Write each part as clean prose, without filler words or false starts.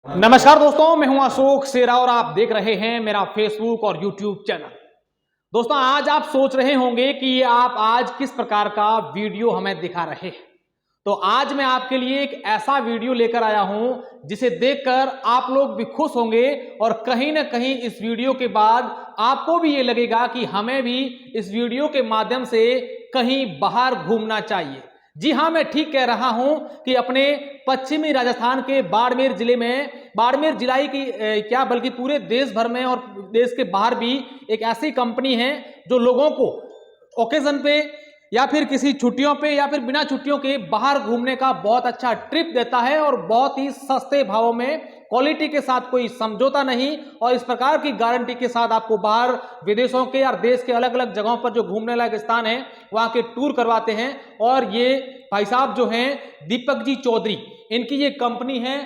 नमस्कार दोस्तों, मैं हूं अशोक सेरा और आप देख रहे हैं मेरा फेसबुक और यूट्यूब चैनल। दोस्तों, आज आप सोच रहे होंगे कि आप आज किस प्रकार का वीडियो हमें दिखा रहे हैं। तो आज मैं आपके लिए एक ऐसा वीडियो लेकर आया हूं जिसे देखकर आप लोग भी खुश होंगे और कहीं ना कहीं इस वीडियो के बाद आपको भी ये लगेगा कि हमें भी इस वीडियो के माध्यम से कहीं बाहर घूमना चाहिए। जी हां, मैं ठीक कह रहा हूं कि अपने पश्चिमी राजस्थान के बाड़मेर जिले में, बाड़मेर जिला ही की क्या बल्कि पूरे देश भर में और देश के बाहर भी एक ऐसी कंपनी है जो लोगों को ओकेजन पे या फिर किसी छुट्टियों पे या फिर बिना छुट्टियों के बाहर घूमने का बहुत अच्छा ट्रिप देता है और बहुत ही सस्ते भावों में, क्वालिटी के साथ कोई समझौता नहीं और इस प्रकार की गारंटी के साथ आपको बाहर विदेशों के और देश के अलग अलग जगहों पर जो घूमने लायक स्थान है वहां के टूर करवाते हैं। और ये भाई साहब जो हैं दीपक जी चौधरी, इनकी ये कंपनी है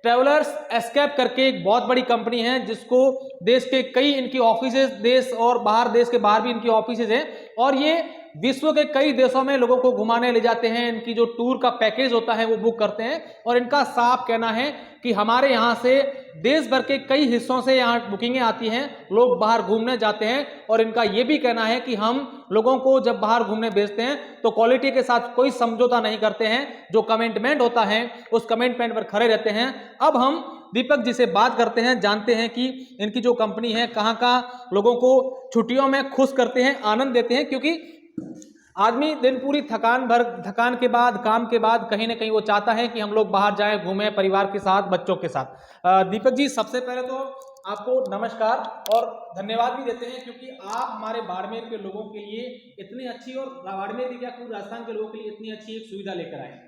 ट्रेवलर्स एस्केप करके, एक बहुत बड़ी कंपनी है जिसको देश के कई इनकी ऑफिसेज, देश और बाहर, देश के बाहर भी इनकी ऑफिसेज हैं और ये विश्व के कई देशों में लोगों को घुमाने ले जाते हैं। इनकी जो टूर का पैकेज होता है वो बुक करते हैं और इनका साफ कहना है कि हमारे यहाँ से देश भर के कई हिस्सों से यहाँ बुकिंगें आती हैं, लोग बाहर घूमने जाते हैं और इनका ये भी कहना है कि हम लोगों को जब बाहर घूमने भेजते हैं तो क्वालिटी के साथ कोई समझौता नहीं करते हैं, जो कमिटमेंट होता है उस कमिटमेंट पर खड़े रहते हैं। अब हम दीपक जी से बात करते हैं, जानते हैं कि इनकी जो कंपनी है कहाँ कहाँ लोगों को छुट्टियों में खुश करते हैं, आनंद देते हैं, क्योंकि आदमी दिन पूरी थकान के बाद, काम के बाद कहीं ना कहीं वो चाहता है कि हम लोग बाहर जाएं, घूमें परिवार के साथ, बच्चों के साथ। दीपक जी, सबसे पहले तो आपको नमस्कार और धन्यवाद भी देते हैं क्योंकि आप हमारे बाड़मेर के लोगों के लिए इतनी अच्छी, और बाड़मेर की क्या पूरे राजस्थान के लोगों के लिए इतनी अच्छी एक सुविधा लेकर आए।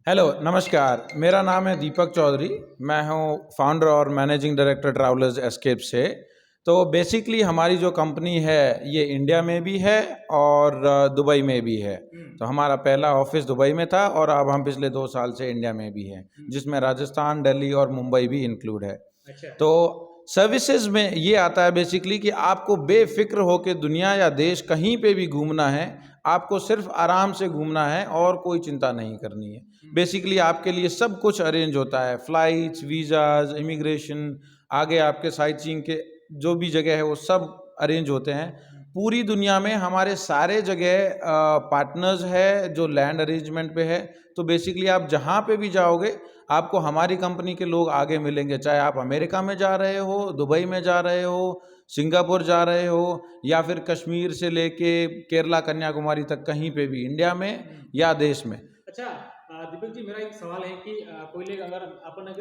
हेलो, नमस्कार। मेरा नाम है दीपक चौधरी। मैं हूं फाउंडर और मैनेजिंग डायरेक्टर ट्रैवलर्स एस्केप से। तो बेसिकली हमारी जो कंपनी है ये इंडिया में भी है और दुबई में भी है। तो हमारा पहला ऑफिस दुबई में था और अब हम पिछले 2 साल से इंडिया में भी हैं, जिसमें राजस्थान, दिल्ली और मुंबई भी इंक्लूड है। अच्छा। तो सर्विसेज में ये आता है बेसिकली कि आपको बेफिक्र होकर दुनिया या देश कहीं पे भी घूमना है, आपको सिर्फ आराम से घूमना है और कोई चिंता नहीं करनी है। बेसिकली आपके लिए सब कुछ अरेंज होता है, फ्लाइट्स, वीज़ाज, इमिग्रेशन, आगे आपके साइट सीइंग के जो भी जगह है वो सब अरेंज होते हैं। पूरी दुनिया में हमारे सारे जगह पार्टनर्स है जो लैंड अरेंजमेंट पे है। तो बेसिकली आप जहाँ पे भी जाओगे आपको हमारी कंपनी के लोग आगे मिलेंगे, चाहे आप अमेरिका में जा रहे हो, दुबई में जा रहे हो, सिंगापुर जा रहे हो या फिर कश्मीर से लेके केरला, कन्याकुमारी तक, कहीं पे भी इंडिया में या देश में। अच्छा दीपक जी, मेरा एक सवाल है कि कोई लोग अगर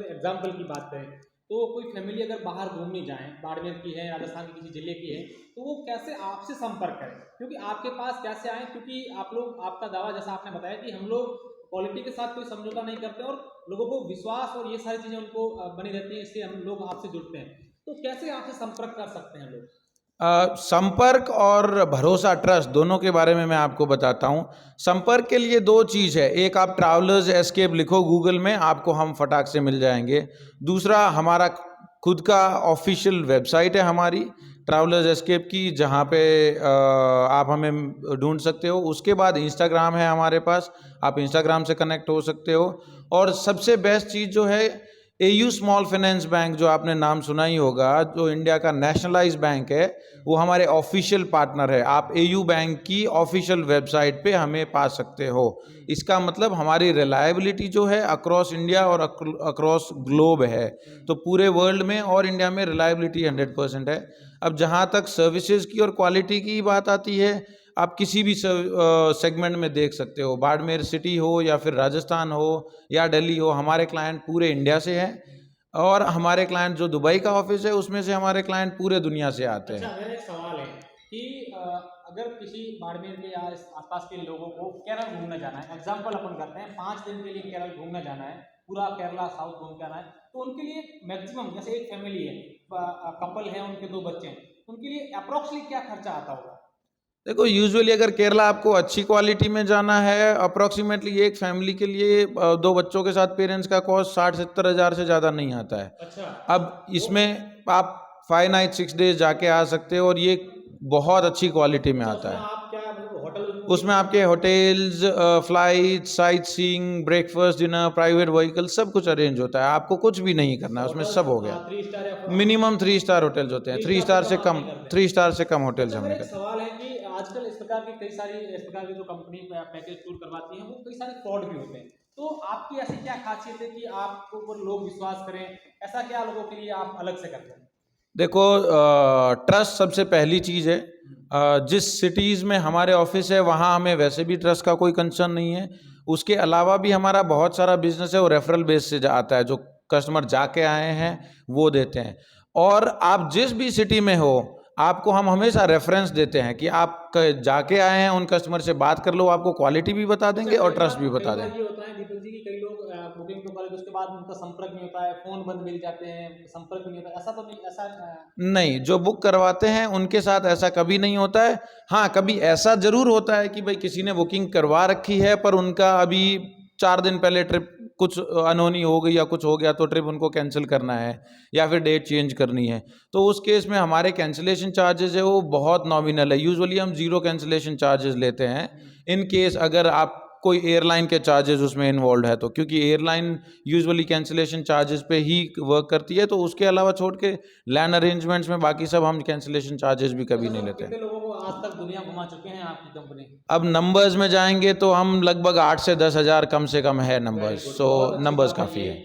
एग्जाम्पल की बात करें तो कोई फैमिली अगर बाहर घूमने जाए, बाड़मेर की है, राजस्थान के किसी जिले की है, तो वो कैसे आपसे संपर्क करें, क्योंकि आपके पास कैसे आए, क्योंकि आप लोग, आपका दावा जैसा आपने बताया कि हम लोग क्वालिटी के साथ कोई समझौता नहीं करते और लोगों को विश्वास और ये सारी चीज़ें उनको बनी रहती हैं, इसलिए हम लोग आपसे जुड़ते हैं। तो कैसे आपसे संपर्क कर सकते हैं लोग? संपर्क और भरोसा, ट्रस्ट, दोनों के बारे में मैं आपको बताता हूँ। संपर्क के लिए 2 चीज़ है। एक, आप ट्रैवलर्स एस्केप लिखो गूगल में, आपको हम फटाक से मिल जाएंगे। दूसरा, हमारा खुद का ऑफिशियल वेबसाइट है हमारी ट्रैवलर्स एस्केप की, जहाँ पे आप हमें ढूंढ सकते हो। उसके बाद इंस्टाग्राम है हमारे पास, आप इंस्टाग्राम से कनेक्ट हो सकते हो। और सबसे बेस्ट चीज़ जो है, एयू स्मॉल फाइनेंस बैंक, जो आपने नाम सुना ही होगा, जो इंडिया का नेशनलाइज बैंक है, वो हमारे ऑफिशियल पार्टनर है। आप एयू बैंक की ऑफिशियल वेबसाइट पे हमें पा सकते हो। इसका मतलब हमारी रिलायबिलिटी जो है अक्रॉस इंडिया और अक्रॉस ग्लोब है, तो पूरे वर्ल्ड में और इंडिया में रिलायबिलिटी 100% है। अब जहाँ तक सर्विसेज की और क्वालिटी की बात आती है, आप किसी भी सेगमेंट में देख सकते हो, बाड़मेर सिटी हो या फिर राजस्थान हो या दिल्ली हो, हमारे क्लाइंट पूरे इंडिया से हैं और हमारे क्लाइंट जो दुबई का ऑफिस है उसमें से हमारे क्लाइंट पूरे दुनिया से आते हैं। अच्छा, मेरा एक सवाल है कि अगर किसी बाड़मेर के या इस आसपास के लोगों को केरल घूमने जाना है, एग्जाम्पल अपन करते हैं, 5 दिन के लिए केरल घूमने जाना है, पूरा केरला साउथ घूम के आना है, तो उनके लिए मैक्सिमम, जैसे एक फैमिली है, कपल है, उनके 2 बच्चे हैं, उनके लिए अप्रोक्सीमेटली क्या खर्चा आता होगा? देखो, यूजुअली अगर केरला आपको अच्छी क्वालिटी में जाना है, अप्रोक्सीमेटली एक फैमिली के लिए 2 बच्चों के साथ पेरेंट्स का कॉस्ट 60-70 हज़ार से ज़्यादा नहीं आता है। अच्छा। अब इसमें आप 5 नाइट 6 डेज जाके आ सकते हो और ये बहुत अच्छी क्वालिटी में आता है। आप क्या मतलब होटल उसमें आपके hotels, flight, sight seeing, breakfast, dinner, private vehicle सब कुछ अरेंज होता है। आपको कुछ भी नहीं करना है, उसमें सब हो गया। 3 स्टार या मिनिमम 3 स्टार होटल्स होते हैं, 3 स्टार से कम, 3 स्टार से कम होटल्स अच्छा, हम मेरा नहीं एक करते। सवाल है कि आजकल इस प्रकार की कई सारी इस प्रकार की जो कंपनी पैकेज टूर करवाती हैं वो कई सारे फ्रॉड भी होते हैं, तो आपकी ऐसी क्या खासियत है कि आपको ऊपर लोग विश्वास करें, ऐसा क्या लोगों के लिए आप अलग से करते हैं? देखो, ट्रस्ट सबसे पहली चीज़ है। जिस सिटीज़ में हमारे ऑफिस है वहाँ हमें वैसे भी ट्रस्ट का कोई कंसर्न नहीं है। उसके अलावा भी हमारा बहुत सारा बिजनेस है वो रेफरल बेस से आता है, जो कस्टमर जाके आए हैं वो देते हैं। और आप जिस भी सिटी में हो, आपको हम हमेशा रेफरेंस देते हैं कि आप जाके आए हैं, उन कस्टमर से बात कर लो, आपको क्वालिटी भी बता देंगे और ट्रस्ट भी बता देंगे। ये होता है दीपक जी की कई लोग बुकिंग तो करेंगे उसके बाद उनका संपर्क नहीं होता है, फोन बंद मिल जाते हैं, संपर्क नहीं होता, ऐसा तो नहीं, ऐसा नहीं, जो बुक करवाते हैं उनके साथ ऐसा कभी नहीं होता है। हाँ, कभी ऐसा जरूर होता है कि भाई किसी ने बुकिंग करवा रखी है पर उनका अभी 4 दिन पहले ट्रिप कुछ अनहोनी हो गई या कुछ हो गया तो ट्रिप उनको कैंसिल करना है या फिर डेट चेंज करनी है, तो उस केस में हमारे कैंसिलेशन चार्जेस है वो बहुत नॉमिनल है। यूजुअली हम 0 कैंसिलेशन चार्जेस लेते हैं इन केस अगर आप कोई एयरलाइन के चार्जेस उसमें इन्वॉल्व है तो, क्योंकि एयरलाइन यूजुअली कैंसिलेशन चार्जेस पे ही वर्क करती है। तो उसके अलावा छोड़ के लैंड अरेंजमेंट्स में बाकी सब हम कैंसिलेशन चार्जेस भी कभी नहीं लेते हैं। कितने लोगों को आज तक दुनिया घुमा चुके हैं आपकी कंपनी? अब नंबर्स में जाएंगे तो हम लगभग 8 से 10 हज़ार कम से कम है नंबर्स, सो नंबर्स काफ़ी है।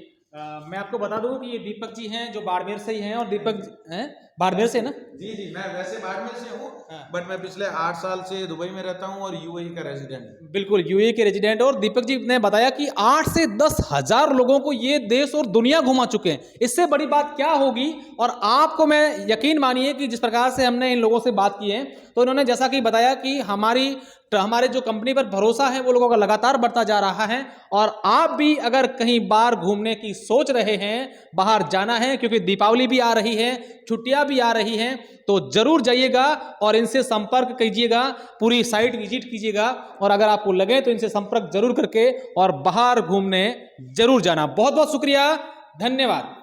मैं आपको बता दूं कि ये दीपक जी हैं जो बाड़मेर से ही हैं, और दीपक हैं बाड़मेर से ना? जी, मैं वैसे बाड़मेर से हूँ, हाँ। बट मैं पिछले 8 साल से दुबई में रहता हूँ और यूएई का रेजिडेंट। बिल्कुल, यूएई के रेजिडेंट। और दीपक जी ने बताया कि 8 से 10 हज़ार लोगों को ये देश और दुनिया घुमा चुके हैं। इससे बड़ी बात क्या होगी? और आपको मैं यकीन मानिए कि जिस प्रकार से हमने इन लोगों से बात की है, तो इन्होंने जैसा कि बताया कि हमारे जो कंपनी पर भरोसा है वो लोगों का लगातार बढ़ता जा रहा है। और आप भी अगर कहीं बाहर घूमने की सोच रहे हैं, बाहर जाना है, क्योंकि दीपावली भी आ रही है, छुट्टियां भी आ रही हैं, तो जरूर जाइएगा और इनसे संपर्क कीजिएगा, पूरी साइट विजिट कीजिएगा, और अगर आपको लगे तो इनसे संपर्क जरूर करके और बाहर घूमने जरूर जाना। बहुत बहुत शुक्रिया, धन्यवाद।